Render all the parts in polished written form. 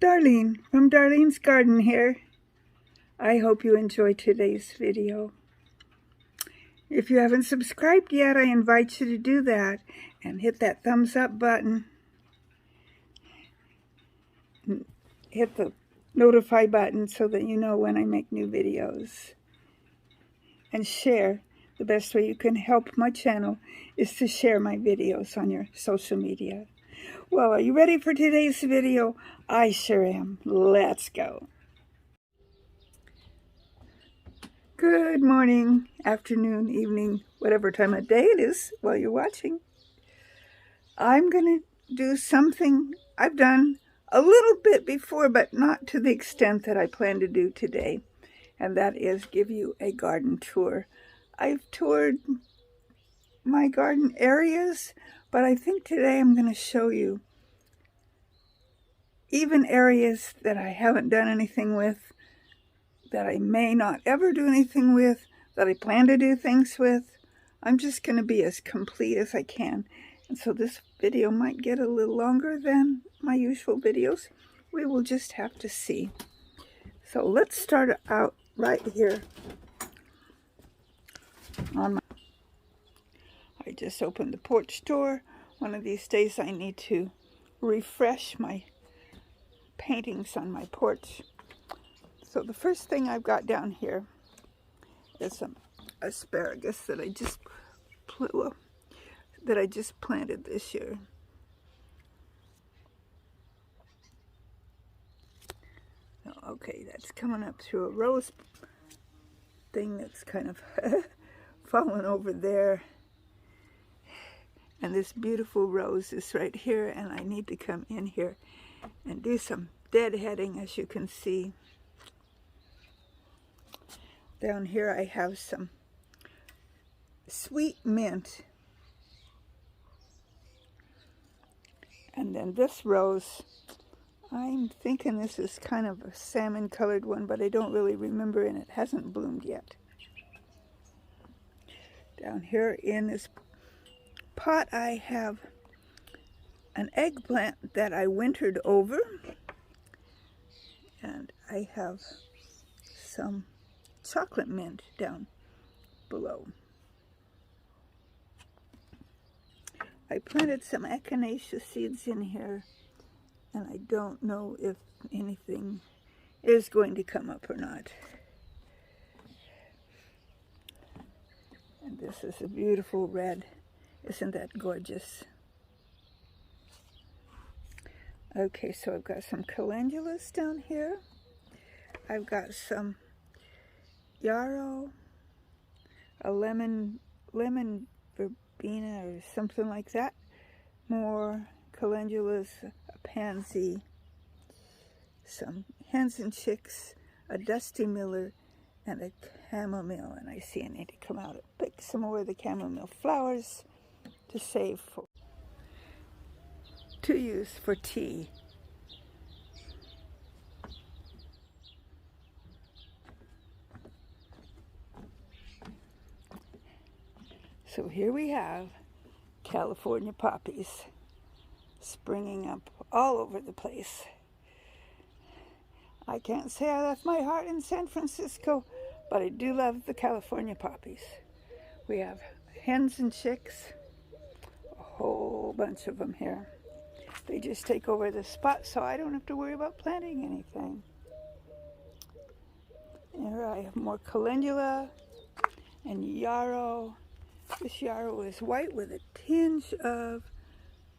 Darlene from Darlene's Garden here. I hope you enjoy today's video. If you haven't subscribed yet, I invite you to do that and hit that thumbs up button. Hit the notify button so that you know when I make new videos. And share. The best way you can help my channel is to share my videos on your social media. Well, are you ready for today's video? I sure am. Let's go. Good morning, afternoon, evening, whatever time of day it is while you're watching. I'm going to do something I've done a little bit before, but not to the extent that I plan to do today. And that is give you a garden tour. I've toured my garden areas, but I think today I'm going to show you even areas that I haven't done anything with, that I may not ever do anything with, that I plan to do things with. I'm just going to be as complete as I can. And so this video might get a little longer than my usual videos. We will just have to see. So let's start out right here. I just opened the porch door. One of these days I need to refresh my paintings on my porch. So the first thing I've got down here is some asparagus that I just planted this year. Okay, that's coming up through a rose thing that's kind of fallen over there. And this beautiful rose is right here, and I need to come in here and do some deadheading, as you can see. Down here I have some sweet mint. And then this rose, I'm thinking this is kind of a salmon colored one, but I don't really remember, and it hasn't bloomed yet. Down here in this pot I have an eggplant that I wintered over, and I have some chocolate mint down below. I planted some echinacea seeds in here, and I don't know if anything is going to come up or not. And this is a beautiful red. Isn't that gorgeous? Okay, so I've got some calendulas down here. I've got some yarrow, a lemon verbena or something like that. More calendulas, a pansy, some hens and chicks, a dusty miller, and a chamomile. And I see I need to come out and pick some more of the chamomile flowers to save to use for tea. So here we have California poppies springing up all over the place. I can't say I left my heart in San Francisco, but I do love the California poppies. We have hens and chicks, a whole bunch of them here. They just take over the spot, so I don't have to worry about planting anything. Here I have more calendula and yarrow. This yarrow is white with a tinge of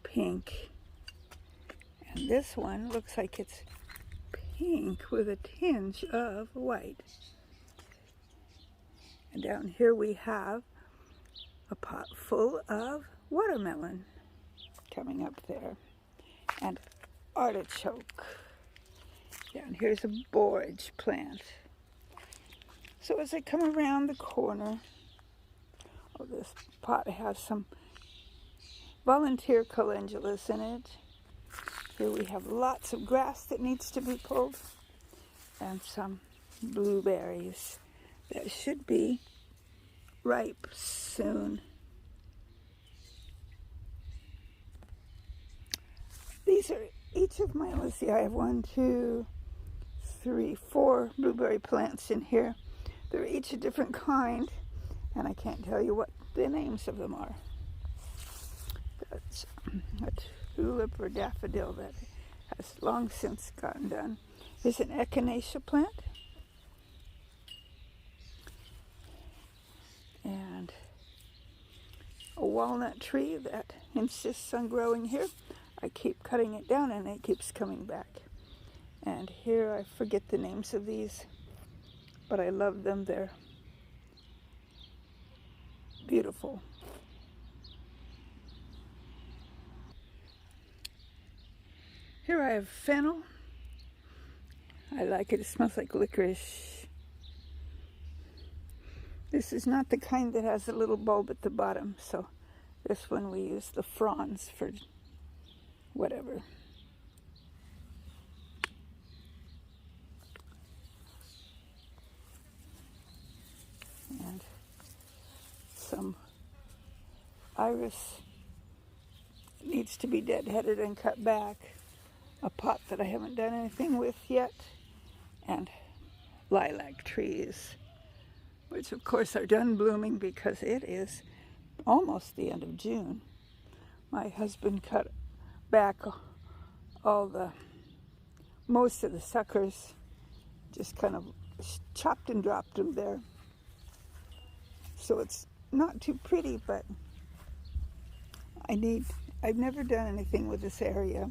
pink. And this one looks like it's pink with a tinge of white. And down here we have a pot full of watermelon coming up there. And artichoke. Down here's a borage plant. So as I come around the corner, this pot has some volunteer calendulas in it. Here we have lots of grass that needs to be pulled, and some blueberries that should be ripe soon. These are each of my, let's see, I have 1, 2, 3, 4 blueberry plants in here. They're each a different kind, and I can't tell you what the names of them are. That's a tulip or daffodil that has long since gotten done. There's an echinacea plant, and a walnut tree that insists on growing here. I keep cutting it down and it keeps coming back. And here I forget the names of these, but I love them. They're beautiful. Here I have fennel. I like it. It smells like licorice. This is not the kind that has a little bulb at the bottom, so this one we use the fronds for whatever. And some iris needs to be deadheaded and cut back. A pot that I haven't done anything with yet, and lilac trees, which of course are done blooming because it is almost the end of June. My husband cut back most of the suckers, just kind of chopped and dropped them there. So it's not too pretty, but I've never done anything with this area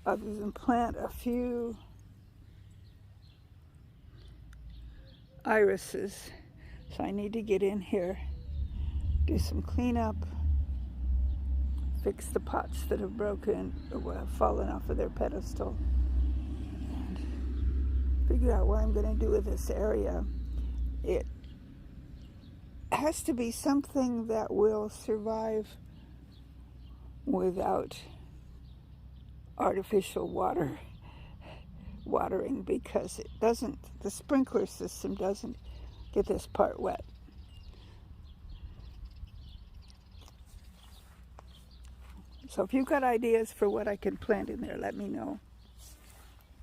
other than plant a few irises. So I need to get in here, do some cleanup, fix the pots that have broken or have fallen off of their pedestal, and figure out what I'm going to do with this area. It has to be something that will survive without artificial watering, because the sprinkler system doesn't get this part wet. So if you've got ideas for what I can plant in there, let me know.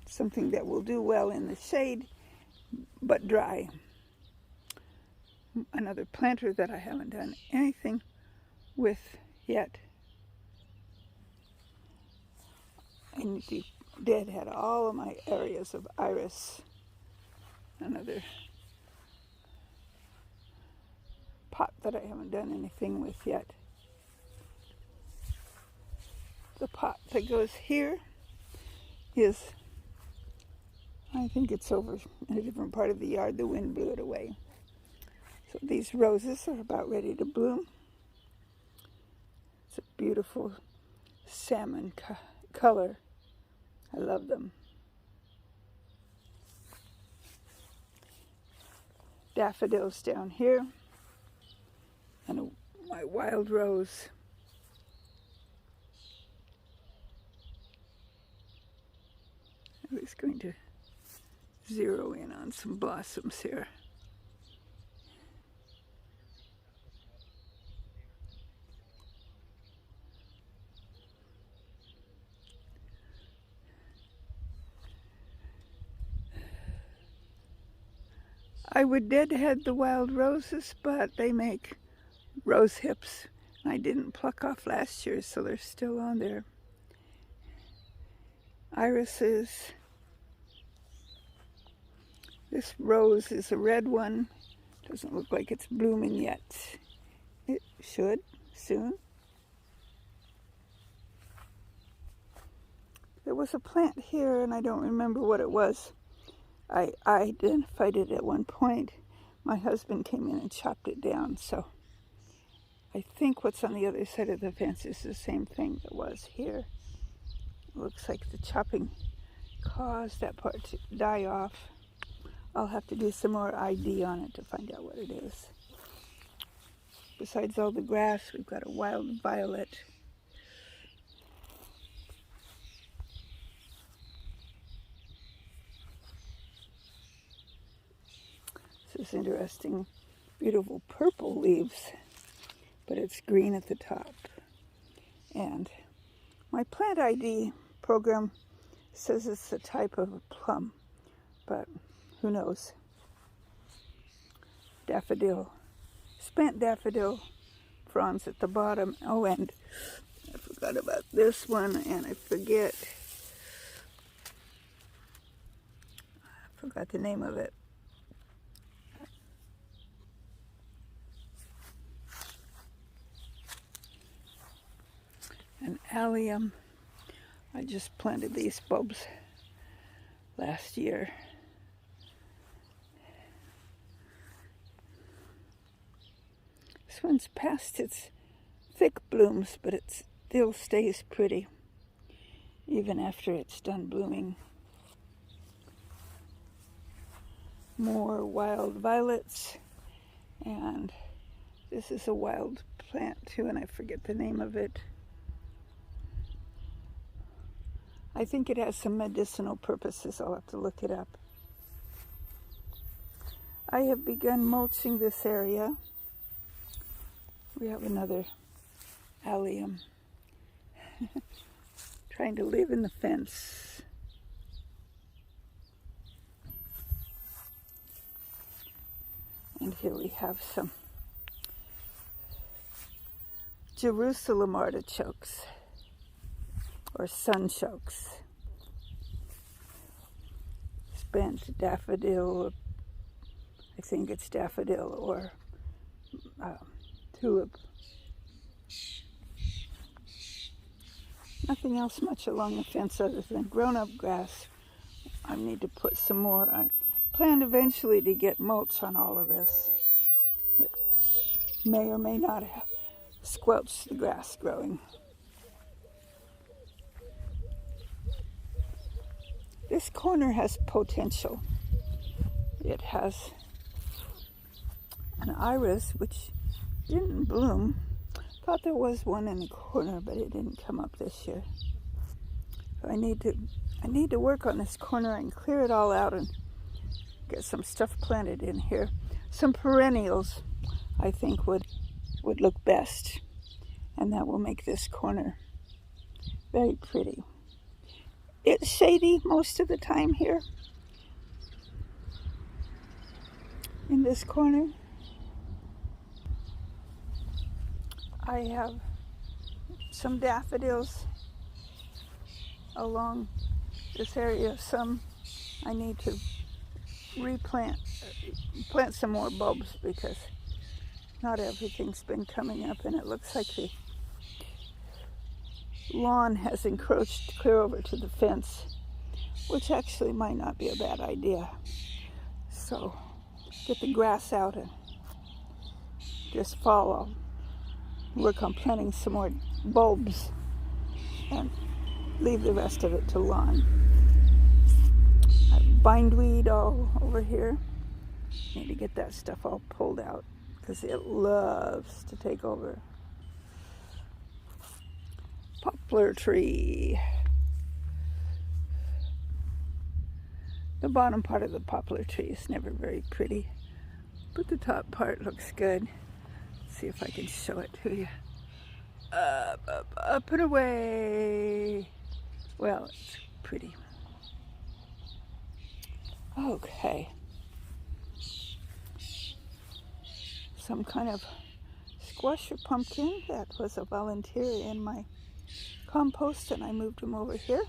Something that will do well in the shade, but dry. Another planter that I haven't done anything with yet. I need to deadhead all of my areas of iris. Another pot that I haven't done anything with yet. The pot that goes here is, I think it's over in a different part of the yard. The wind blew it away. So these roses are about ready to bloom. It's a beautiful salmon color. I love them. Daffodils down here, and my wild rose. I was going to zero in on some blossoms here. I would deadhead the wild roses, but they make rose hips. I didn't pluck off last year, so they're still on there. Irises. This rose is a red one. Doesn't look like it's blooming yet. It should soon. There was a plant here, and I don't remember what it was. I identified it at one point. My husband came in and chopped it down, so I think what's on the other side of the fence is the same thing that was here. It looks like the chopping caused that part to die off. I'll have to do some more ID on it to find out what it is. Besides all the grass, we've got a wild violet. This is interesting, beautiful purple leaves, but it's green at the top. And my plant ID program says it's a type of a plum, but who knows. Daffodil, spent daffodil fronds at the bottom. Oh, and I forgot about this one, and I forgot the name of it. An allium. I just planted these bulbs last year. This one's past its thick blooms, but it still stays pretty even after it's done blooming. More wild violets, and this is a wild plant too, and I forget the name of it. I think it has some medicinal purposes. I'll have to look it up. I have begun mulching this area. We have another allium. Trying to live in the fence. And here we have some Jerusalem artichokes, or sunchokes. Spent daffodil, I think it's daffodil, or tulip. Nothing else much along the fence other than grown-up grass. I need to put some more. I plan eventually to get mulch on all of this. It may or may not have squelched the grass growing. This corner has potential. It has an iris which didn't bloom. Thought there was one in the corner, but it didn't come up this year. So I need to work on this corner and clear it all out and get some stuff planted in here. Some perennials I think would look best, and that will make this corner very pretty. It's shady most of the time here in this corner. I have some daffodils along this area. Some I need to plant some more bulbs because not everything's been coming up, and it looks like the lawn has encroached clear over to the fence, which actually might not be a bad idea. So get the grass out, and this fall I'll work on planting some more bulbs and leave the rest of it to lawn. I have bindweed all over here. Need to get that stuff all pulled out because it loves to take over. Poplar tree. The bottom part of the poplar tree is never very pretty, but the top part looks good. Let's see if I can show it to you. Up and away. Well, it's pretty. Okay. Some kind of squash or pumpkin. That was a volunteer in my compost, and I moved him over here.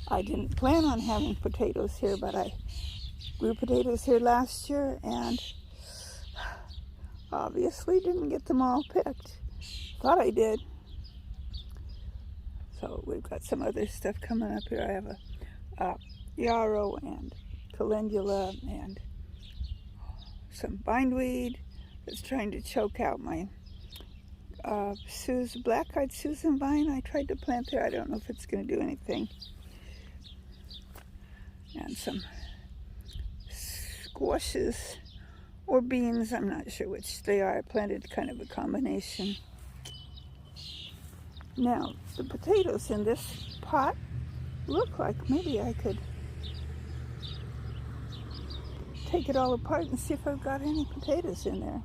I didn't plan on having potatoes here, but I grew potatoes here last year and obviously didn't get them all picked. Thought I did. So we've got some other stuff coming up here. I have a yarrow and calendula and some bindweed that's trying to choke out my black-eyed Susan vine I tried to plant there. I don't know if it's going to do anything. And some squashes or beans, I'm not sure which they are. I planted kind of a combination. Now, the potatoes in this pot look like maybe I could take it all apart and see if I've got any potatoes in there.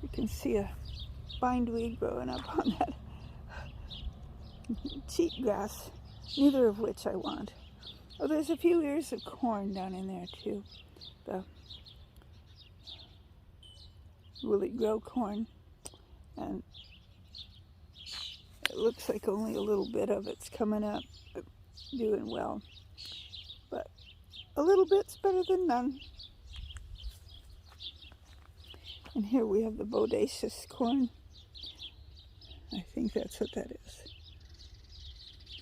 You can see a bindweed growing up on that cheatgrass, neither of which I want. Oh, there's a few ears of corn down in there too. Will it grow corn? And it looks like only a little bit of it's coming up, doing well. But a little bit's better than none. And here we have the bodacious corn. I think that's what that is.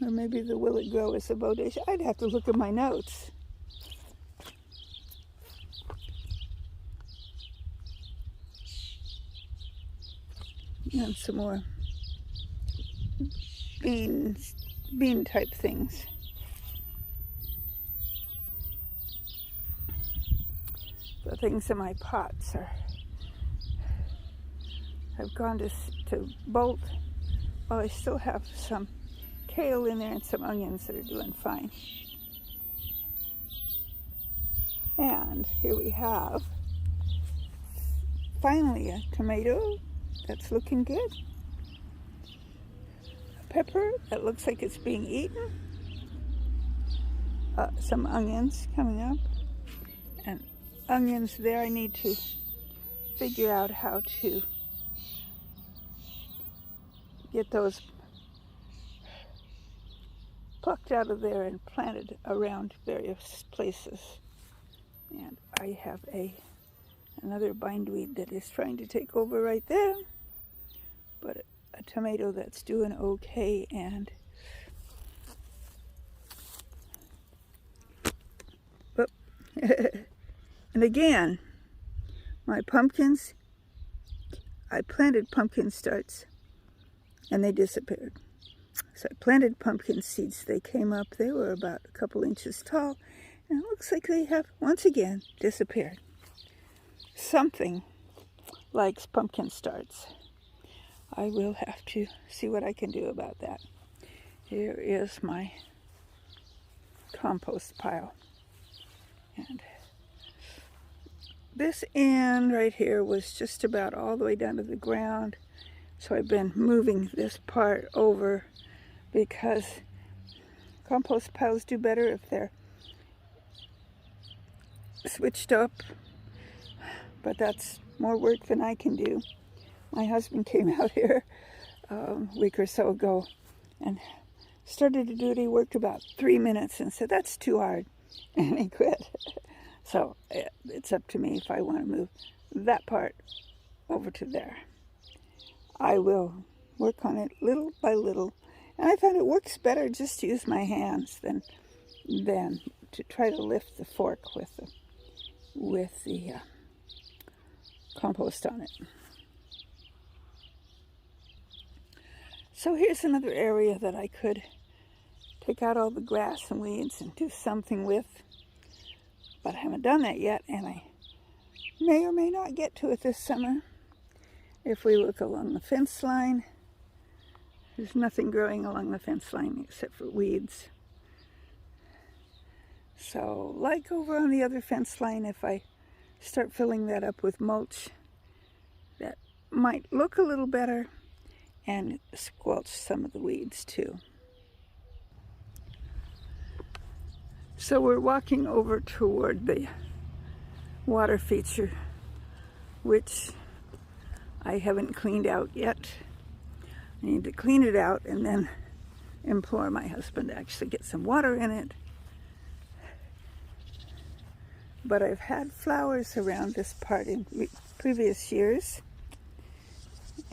Or maybe the will it grow is the bodacious. I'd have to look at my notes. And some more bean type things. The things in my pots have gone to bolt. Well, I still have some kale in there and some onions that are doing fine. And here we have finally a tomato that's looking good. A pepper that looks like it's being eaten. Some onions coming up. And onions there, I need to figure out how to get those plucked out of there and planted around various places. And I have another bindweed that is trying to take over right there, but a tomato that's doing okay. And and again, my pumpkins, I planted pumpkin starts and they disappeared. So I planted pumpkin seeds. They came up. They were about a couple inches tall. And it looks like they have, once again, disappeared. Something likes pumpkin starts. I will have to see what I can do about that. Here is my compost pile. And this end right here was just about all the way down to the ground. So I've been moving this part over because compost piles do better if they're switched up, but that's more work than I can do. My husband came out here a week or so ago and started to do it. He worked about 3 minutes and said, that's too hard, and he quit. So it's up to me if I want to move that part over to there. I will work on it little by little, and I find it works better just to use my hands than to try to lift the fork with the compost on it. So here's another area that I could take out all the grass and weeds and do something with, but I haven't done that yet, and I may or may not get to it this summer. If we look along the fence line, there's nothing growing along the fence line except for weeds. So, like over on the other fence line, if I start filling that up with mulch, that might look a little better and squelch some of the weeds too. So we're walking over toward the water feature, which I haven't cleaned out yet. I need to clean it out and then implore my husband to actually get some water in it. But I've had flowers around this part in previous years.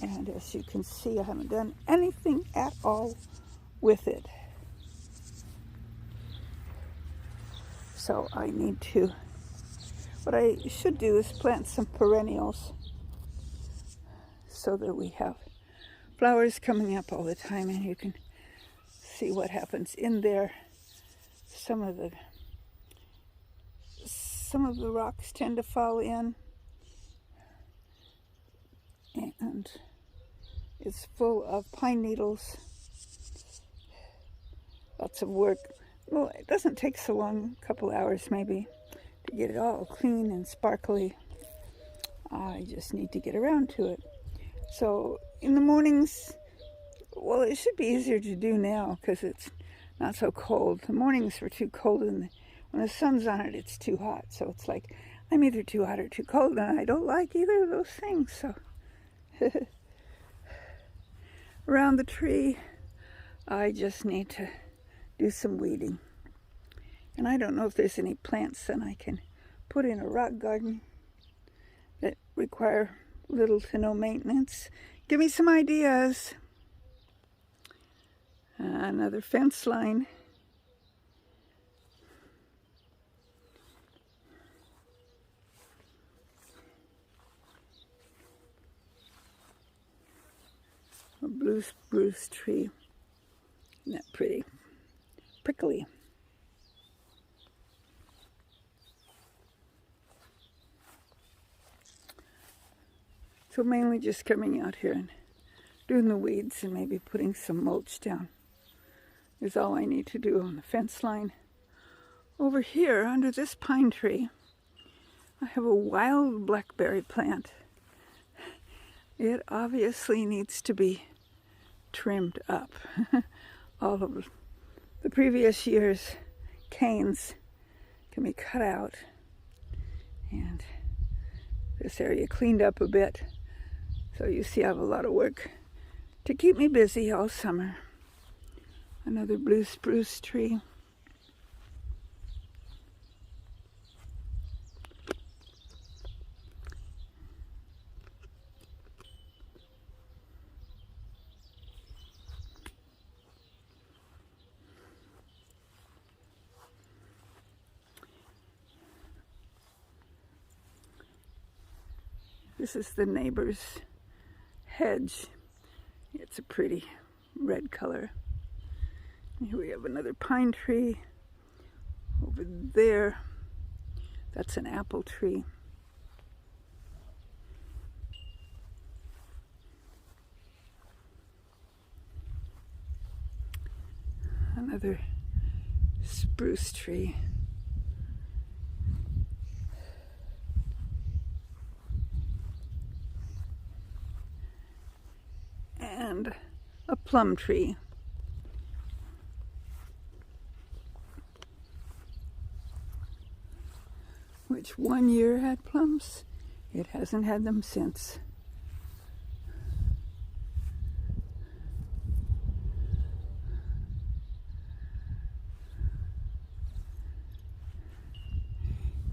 And as you can see, I haven't done anything at all with it. So I need to, what I should do is plant some perennials so that we have flowers coming up all the time, and you can see what happens in there. Some of the rocks tend to fall in, and it's full of pine needles. Lots of work. Well, it doesn't take so long, a couple hours maybe, to get it all clean and sparkly. I just need to get around to it. So in the mornings, well, it should be easier to do now because it's not so cold. The mornings were too cold, and when the sun's on it, it's too hot. So it's like I'm either too hot or too cold, and I don't like either of those things. So around the tree, I just need to do some weeding. And I don't know if there's any plants that I can put in a rock garden that require little to no maintenance. Give me some ideas. Another fence line. A blue spruce tree. Isn't that pretty? Prickly. So mainly just coming out here and doing the weeds and maybe putting some mulch down is all I need to do on the fence line. Over here, under this pine tree, I have a wild blackberry plant. It obviously needs to be trimmed up. All of the previous year's canes can be cut out and this area cleaned up a bit. So you see I have a lot of work to keep me busy all summer. Another blue spruce tree. This is the neighbor's hedge. It's a pretty red color. And here we have another pine tree. Over there, that's an apple tree. Another spruce tree. And a plum tree. Which one year had plums. It hasn't had them since.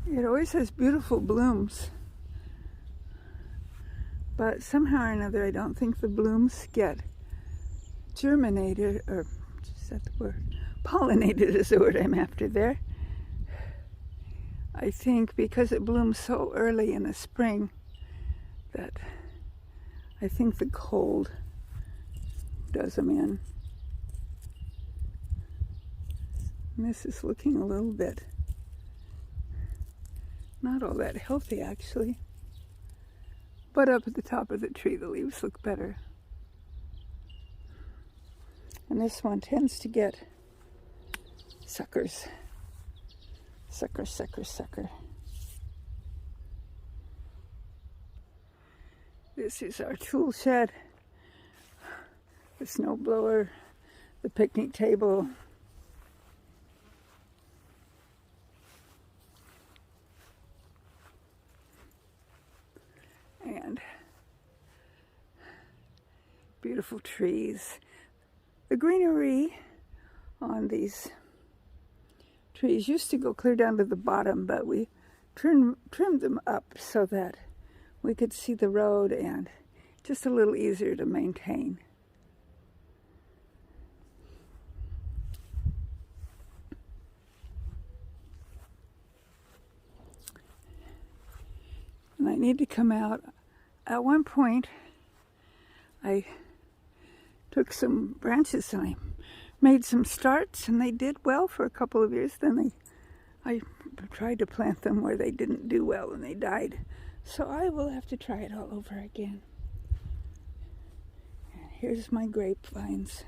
It always has beautiful blooms. But somehow or another, I don't think the blooms get germinated, or is that the word? Pollinated is the word I'm after there. I think because it blooms so early in the spring that I think the cold does them in. And this is looking a little bit not all that healthy actually. But up at the top of the tree, the leaves look better. And this one tends to get suckers. Sucker, sucker, sucker. This is our tool shed. The snow blower, the picnic table. And beautiful trees. The greenery on these trees used to go clear down to the bottom, but we trimmed them up so that we could see the road and just a little easier to maintain. And I need to come out. At one point, I took some branches and I made some starts, and they did well for a couple of years. Then I tried to plant them where they didn't do well and they died. So I will have to try it all over again. And here's my grapevines.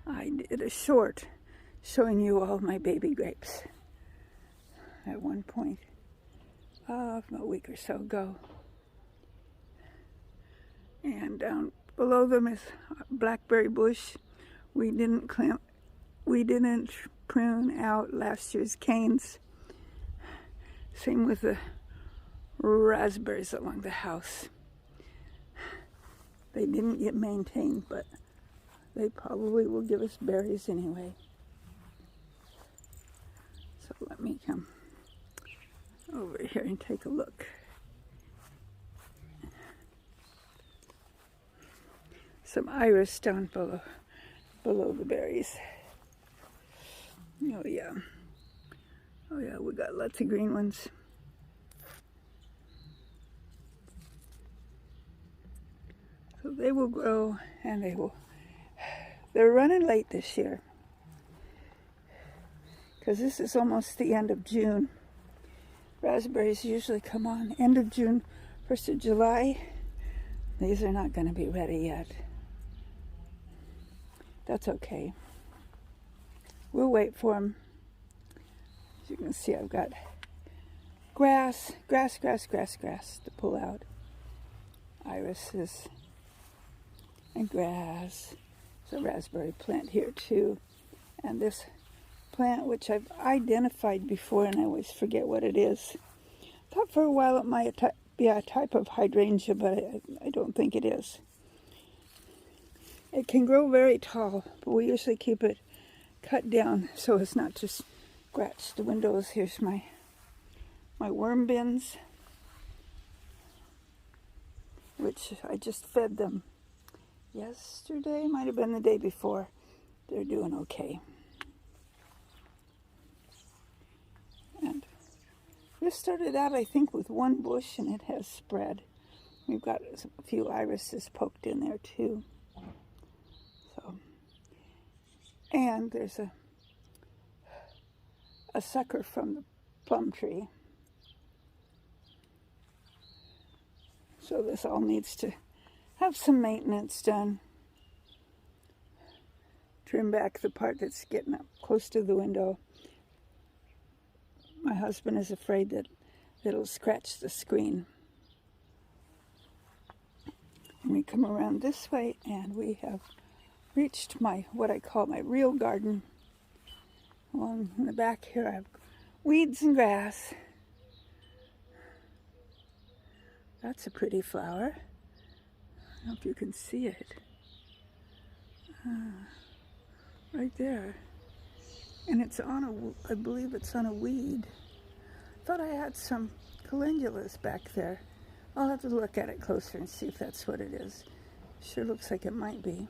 I did a short showing you all my baby grapes at one point. a week or so ago. And down below them is blackberry bush. We didn't prune out last year's canes. Same with the raspberries along the house. They didn't get maintained, but they probably will give us berries anyway. So let me come over here and take a look. Some iris down below the berries. Oh yeah. Oh yeah, we got lots of green ones. So they will grow, and they're running late this year. Because this is almost the end of June. Raspberries usually come on end of June, 1st of July. These are not going to be ready yet. That's okay. We'll wait for them. As you can see, I've got grass to pull out. Irises and grass. There's a raspberry plant here too. And this plant, which I've identified before and I always forget what it is. Thought for a while it might be a type of hydrangea, but I don't think it is. It can grow very tall, but we usually keep it cut down so it's not to scratch the windows. Here's my worm bins, which I just fed them yesterday, might have been the day before. They're doing okay. And this started out, I think, with one bush, and it has spread. We've got a few irises poked in there too. So, and there's a sucker from the plum tree. So this all needs to have some maintenance done. Trim back the part that's getting up close to the window. My husband is afraid that it'll scratch the screen. And we come around this way and we have reached what I call my real garden. Along in the back here I have weeds and grass. That's a pretty flower. I don't know if you can see it. Right there. And it's on I believe it's on a weed. Thought I had some calendulas back there. I'll have to look at it closer and see if that's what it is. Sure looks like it might be.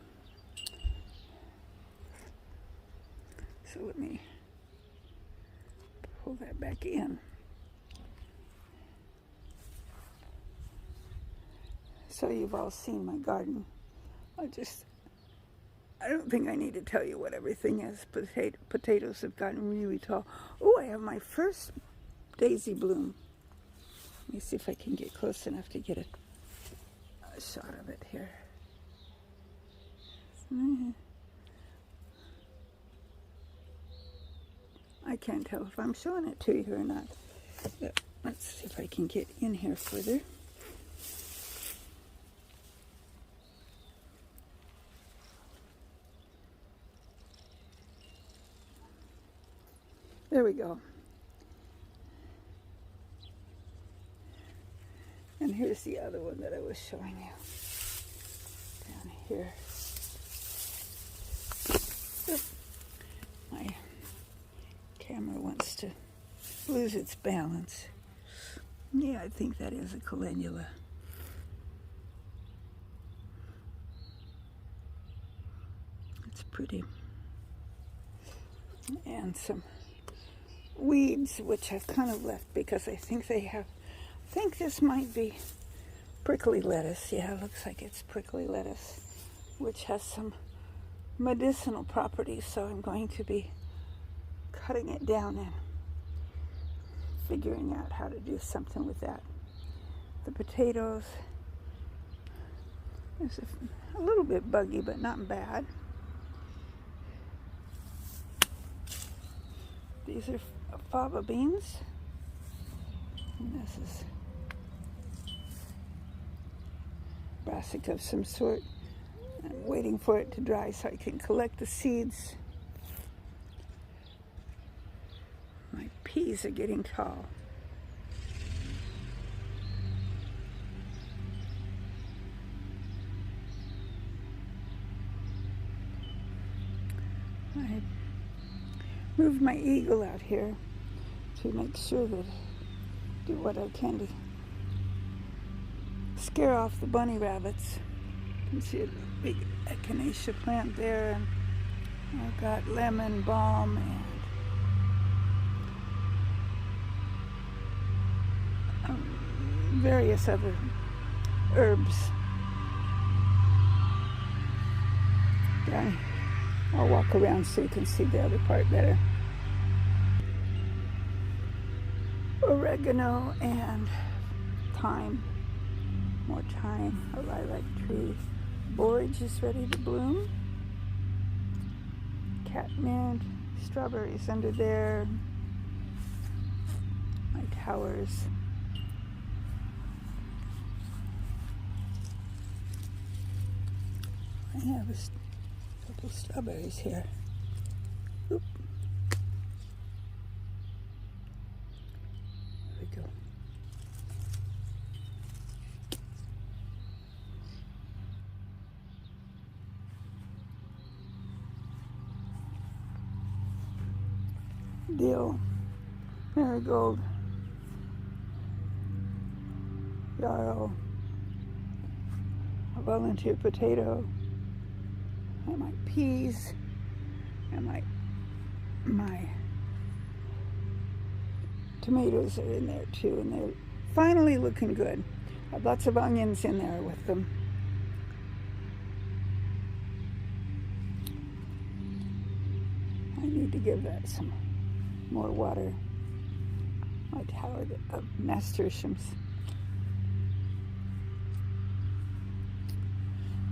So let me pull that back in. So you've all seen my garden. I don't think I need to tell you what everything is. Potatoes have gotten really tall. Oh, I have my first daisy bloom. Let me see if I can get close enough to get a shot of it here. I can't tell if I'm showing it to you or not. But let's see if I can get in here further. There we go. And here's the other one that I was showing you. Down here. My camera wants to lose its balance. Yeah, I think that is a calendula. It's pretty. And some weeds, which I've kind of left because I think I think this might be prickly lettuce. Yeah, it looks like it's prickly lettuce, which has some medicinal properties, so I'm going to be cutting it down and figuring out how to do something with that. The potatoes, there's a little bit buggy, but not bad. These are fava beans. And this is brassica of some sort. I'm waiting for it to dry so I can collect the seeds. My peas are getting tall. I moved my eagle out here to make sure that I do what I can to scare off the bunny rabbits. You can see a big echinacea plant there, and I've got lemon balm and various other herbs. I'll walk around so you can see the other part better. Oregano and thyme. More thyme. A lilac tree. Borage is ready to bloom. Catmint. Strawberries under there. My towers. I have a couple strawberries here. Oop. There we go. Dill, marigold, yarrow, a volunteer potato, and my peas, and my tomatoes are in there too, and they're finally looking good. I have lots of onions in there with them. I need to give that some more water. My tower of nasturtiums.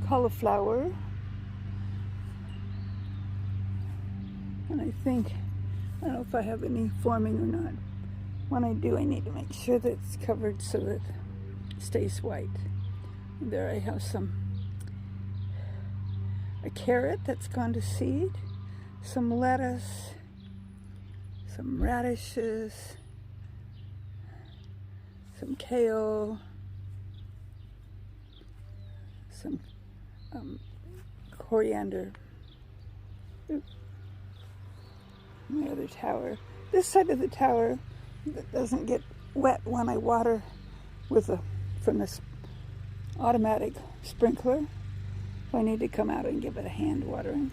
Cauliflower. And I don't know if I have any forming or not. When I do, I need to make sure that it's covered so that it stays white. And there I have a carrot that's gone to seed, some lettuce, some radishes, some kale, some coriander. Ooh. My other tower. This side of the tower that doesn't get wet when I water from this automatic sprinkler. So I need to come out and give it a hand watering.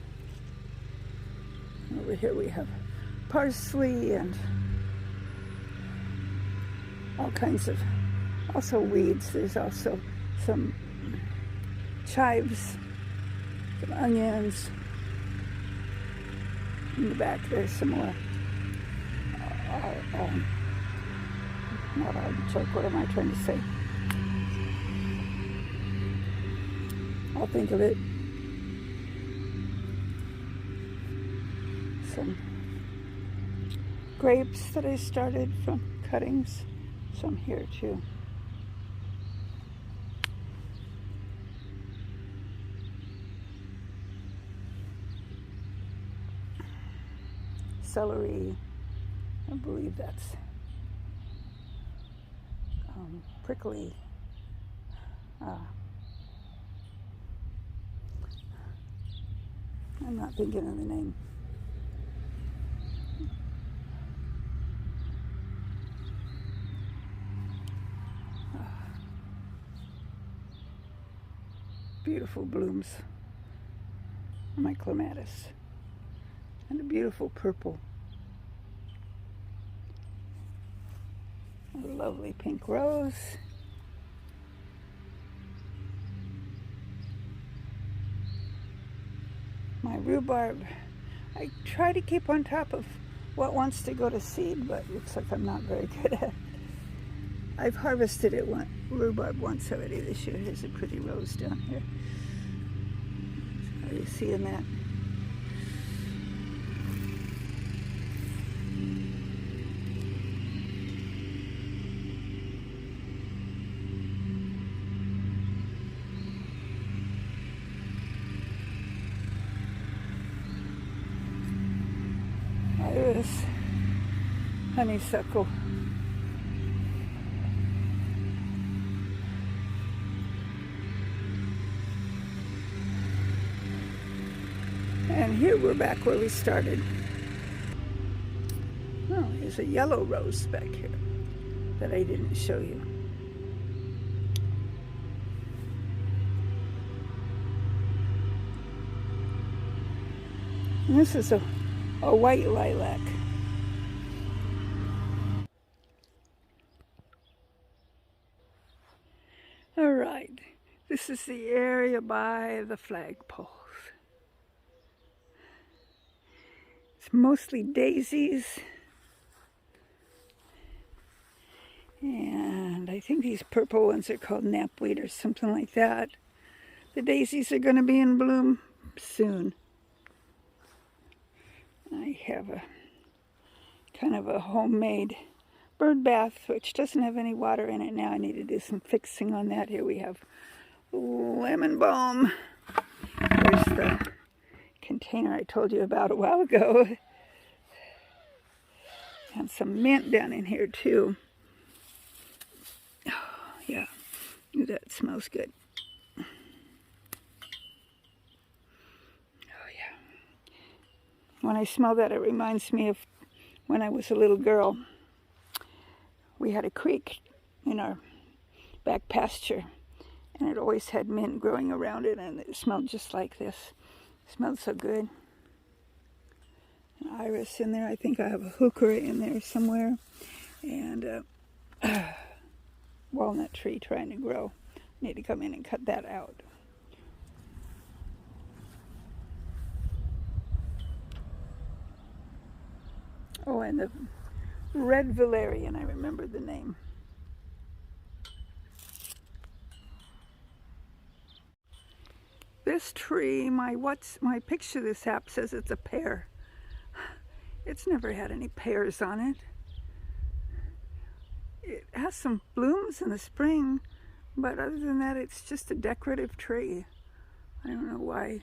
Over here we have parsley and all kinds of also weeds. There's also some chives, some onions. In the back there's some more not artichoke, what am I trying to say? I'll think of it. Some grapes that I started from cuttings, some here too. Celery, I believe that's prickly. I'm not thinking of the name. Beautiful blooms. My clematis. And a beautiful purple. A lovely pink rose. My rhubarb. I try to keep on top of what wants to go to seed, but it looks like I'm not very good at it. I've harvested rhubarb once already this year. Here's a pretty rose down here. Are you seeing that? this honeysuckle. And here we're back where we started. Oh, there's a yellow rose back here that I didn't show you. And this is a white lilac. All right, this is the area by the flagpoles. It's mostly daisies. And I think these purple ones are called knapweed or something like that. The daisies are going to be in bloom soon. I have a kind of a homemade bird bath, which doesn't have any water in it now. I need to do some fixing on that. Here we have lemon balm. Here's the container I told you about a while ago. And some mint down in here too. Oh, yeah, ooh, that smells good. Oh yeah. When I smell that, it reminds me of when I was a little girl. We had a creek in our back pasture, and it always had mint growing around it, and it smelled just like this. It smelled so good. An iris in there. I think I have a heuchera in there somewhere, and walnut tree trying to grow. Need to come in and cut that out. Oh, and the red valerian, I remember the name. This tree, my picture this app says it's a pear. It's never had any pears on it. It has some blooms in the spring, but other than that, it's just a decorative tree. I don't know why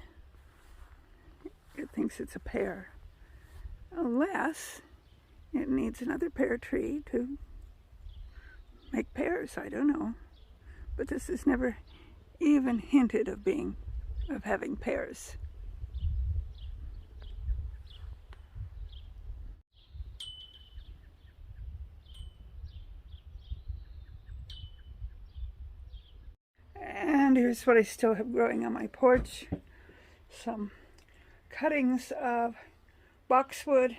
it thinks it's a pear. Unless it needs another pear tree to make pears, I don't know. But this has never even hinted of having pears. And here's what I still have growing on my porch. Some cuttings of boxwood,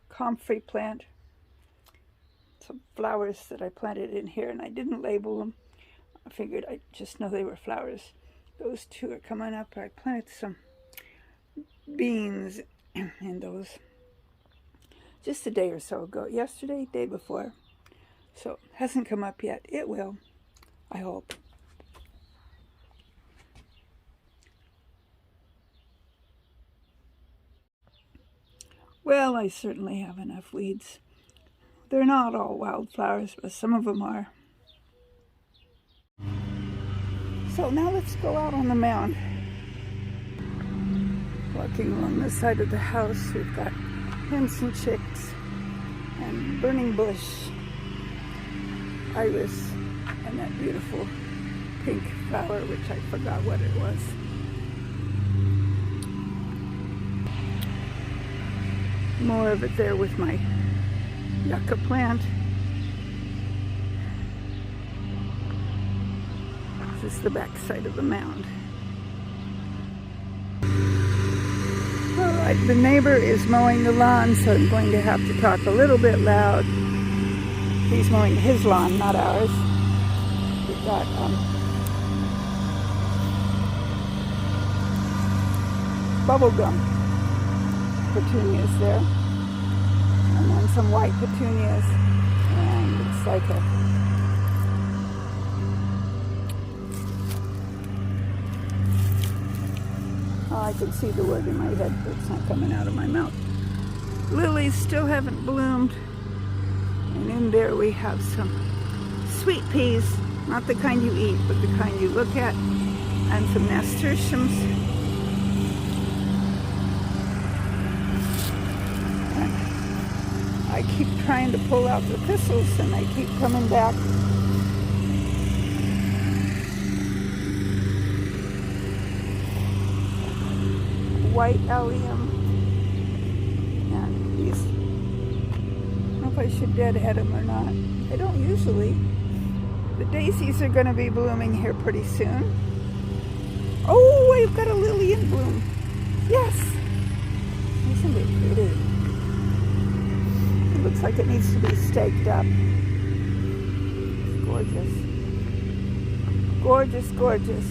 comfrey plant, some flowers that I planted in here, and I didn't label them. I figured I'd just know they were flowers. Those two are coming up. I planted some beans in those just a day or so ago. Yesterday, day before. So it hasn't come up yet. It will, I hope. Well, I certainly have enough weeds. They're not all wildflowers, but some of them are. So now let's go out on the mound. Walking along the side of the house, we've got hens and chicks and burning bush, iris, and that beautiful pink flower, which I forgot what it was. More of it there with my yucca plant. This is the back side of the mound. Alright, the neighbor is mowing the lawn, so I'm going to have to talk a little bit loud. He's mowing his lawn, not ours. We've got bubblegum petunias there, and then some white petunias, and it's like a I can see the word in my head, but it's not coming out of my mouth. Lilies still haven't bloomed, and in there we have some sweet peas, not the kind you eat, but the kind you look at, and some nasturtiums. I keep trying to pull out the thistles and they keep coming back. White allium. And these, I don't know if I should deadhead them or not. I don't usually. The daisies are going to be blooming here pretty soon. Oh, I've got a lily in bloom. Yes. Isn't it pretty? It looks like it needs to be staked up. It's gorgeous. Gorgeous, gorgeous.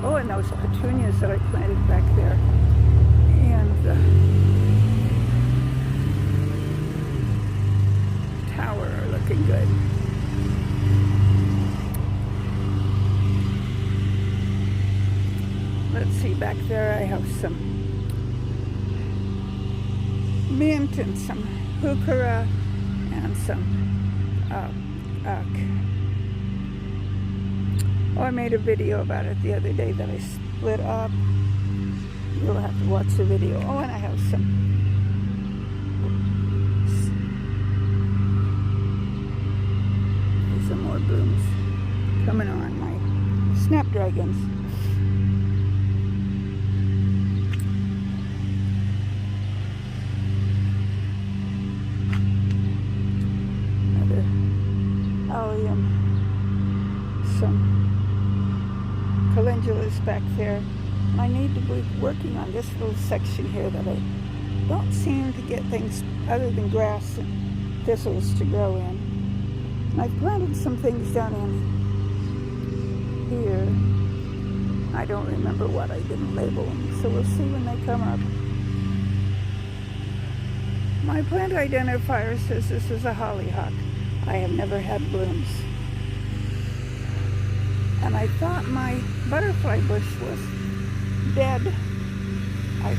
Oh, and those petunias that I planted back there. And the tower are looking good. Let's see, back there I have some mint and some heuchera and some I made a video about it the other day that I split up. You'll have to watch the video. Oh, and I have some more blooms coming on, my snapdragons. Another allium, some calendulas back there. I need to be working on this little section here that I don't seem to get things other than grass and thistles to grow in. I've planted some things down in here. I don't remember what. I didn't label them, so we'll see when they come up. My plant identifier says this is a hollyhock. I have never had blooms. And I thought my butterfly bush was dead. I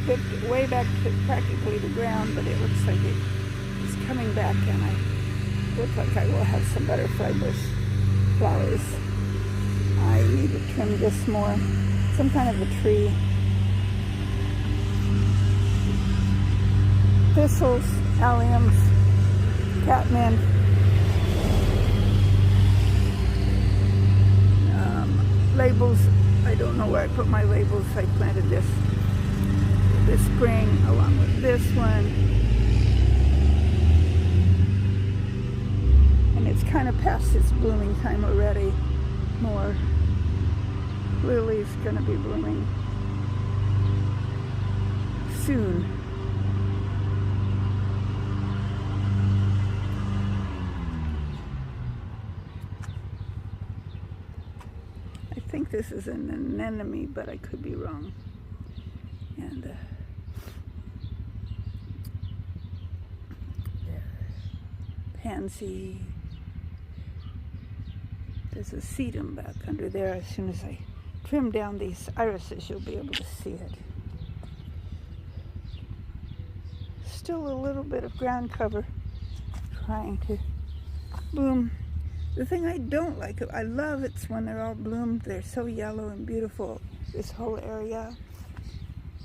picked it way back to practically the ground, but it looks like it is coming back, and I look like I will have some butterfly bush flowers. I need to trim this more. Some kind of a tree. Thistles, alliums, catmint. Labels, I don't know where I put my labels. I planted this spring along with this one. And it's kind of past its blooming time already. More lilies gonna be blooming soon. I think this is an anemone, but I could be wrong. And pansy. There's a sedum back under there. As soon as I trim down these irises, you'll be able to see it. Still a little bit of ground cover trying to bloom. The thing I don't like, I love it's when they're all bloomed. They're so yellow and beautiful, this whole area.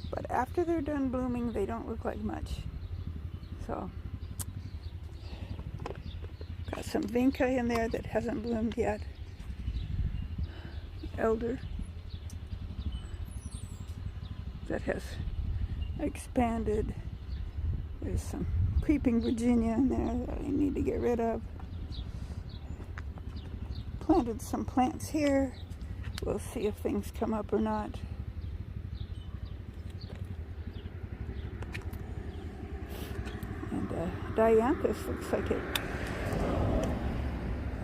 But after they're done blooming, they don't look like much. So, got some vinca in there that hasn't bloomed yet. Elder that has expanded. There's some creeping Virginia in there that I need to get rid of. Planted some plants here. We'll see if things come up or not. And dianthus looks like it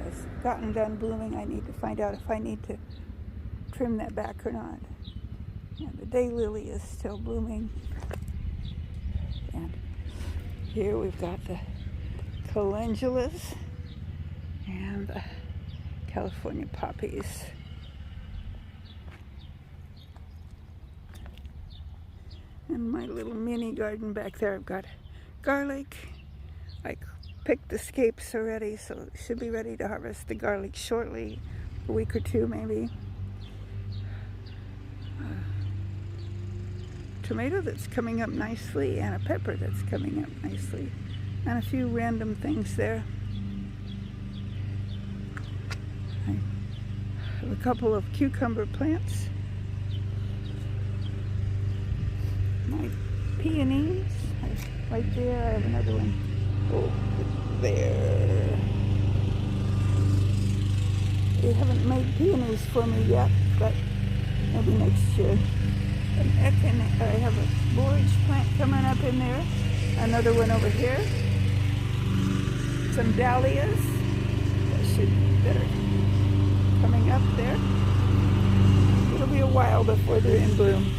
has gotten done blooming. I need to find out if I need to trim that back or not. And the daylily is still blooming. And here we've got the calendulas and the California poppies. And my little mini garden back there, I've got garlic. I picked the scapes already, so should be ready to harvest the garlic shortly, a week or two maybe. tomato that's coming up nicely, and a pepper that's coming up nicely, and a few random things there. I have a couple of cucumber plants. My peonies, right there. I have another one over there. They haven't made peonies for me yet, but maybe next year. I have a borage plant coming up in there. Another one over here. Some dahlias that are coming up there. It'll be a while before they're in bloom.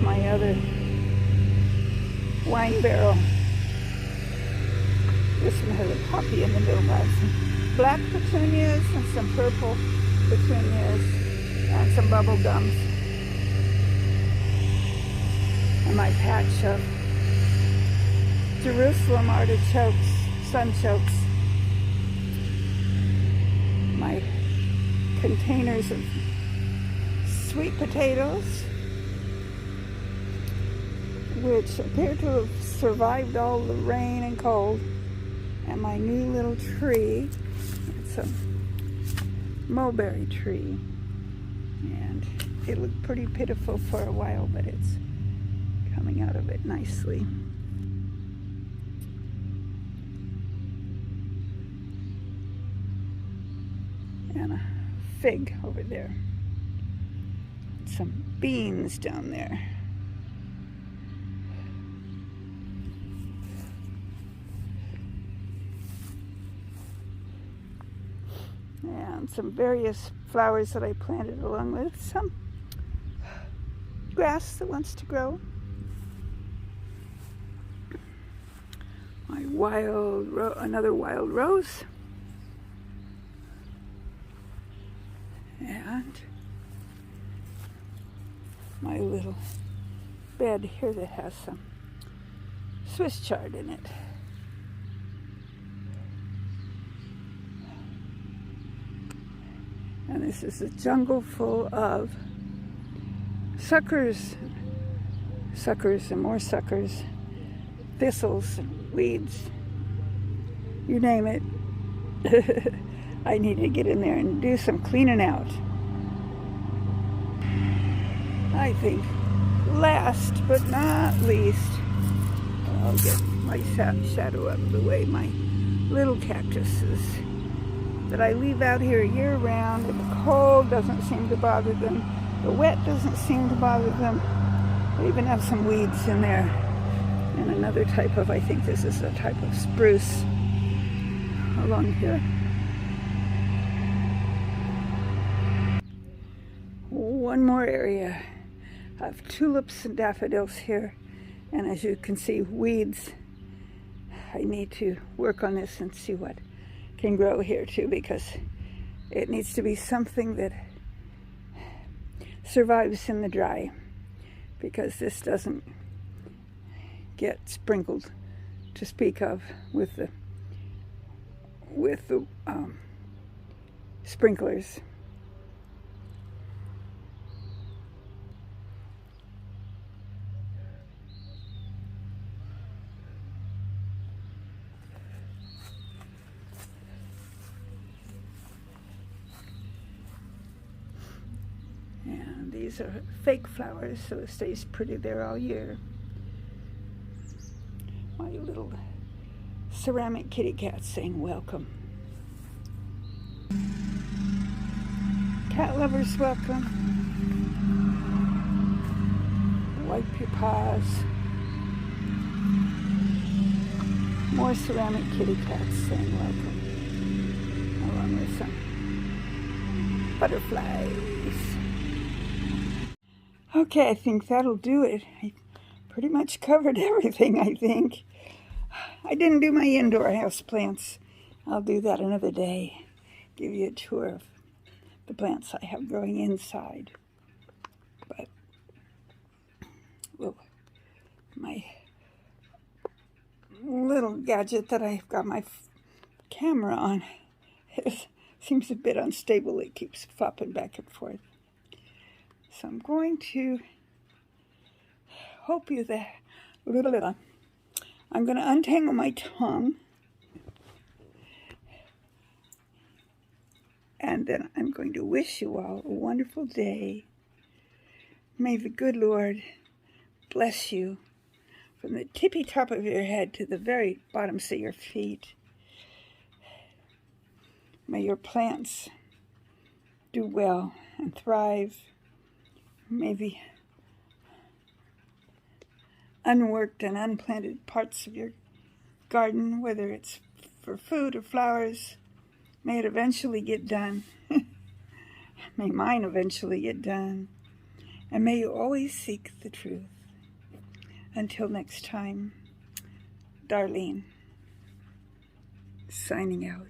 My other wine barrel. This one has a poppy in the middle. I have some black petunias and some purple petunias and some bubble gums. And my patch of Jerusalem artichokes, sunchokes. My containers of sweet potatoes, which appear to have survived all the rain and cold, and my new little tree. It's a mulberry tree, and it looked pretty pitiful for a while, but it's coming out of it nicely. And a fig over there. Some beans down there. And some various flowers that I planted along with some grass that wants to grow. My another wild rose. And my little bed here that has some Swiss chard in it. And this is a jungle full of suckers and more suckers, thistles and weeds, you name it. I need to get in there and do some cleaning out. I think last but not least, I'll get my shadow out of the way, my little cactuses that I leave out here year round. The cold doesn't seem to bother them. The wet doesn't seem to bother them. I even have some weeds in there. And another type of, I think this is a type of spruce along here. One more area. I have tulips and daffodils here. And as you can see, weeds. I need to work on this and see what can grow here too, because it needs to be something that survives in the dry, because this doesn't get sprinkled to speak of with the sprinklers. And these are fake flowers, so it stays pretty there all year. My little ceramic kitty cat saying welcome. Cat lovers welcome. Wipe your paws. More ceramic kitty cats saying welcome, along with some butterflies. Okay, I think that'll do it. I pretty much covered everything, I think. I didn't do my indoor house plants. I'll do that another day. Give you a tour of the plants I have growing inside. But, well, my little gadget that I've got my camera on, it seems a bit unstable. It keeps flopping back and forth. So I'm going to hope you that. I'm going to untangle my tongue. And then I'm going to wish you all a wonderful day. May the good Lord bless you from the tippy top of your head to the very bottoms of your feet. May your plants do well and thrive. May the unworked and unplanted parts of your garden, whether it's for food or flowers, may it eventually get done. May mine eventually get done. And may you always seek the truth. Until next time, Darlene, signing out.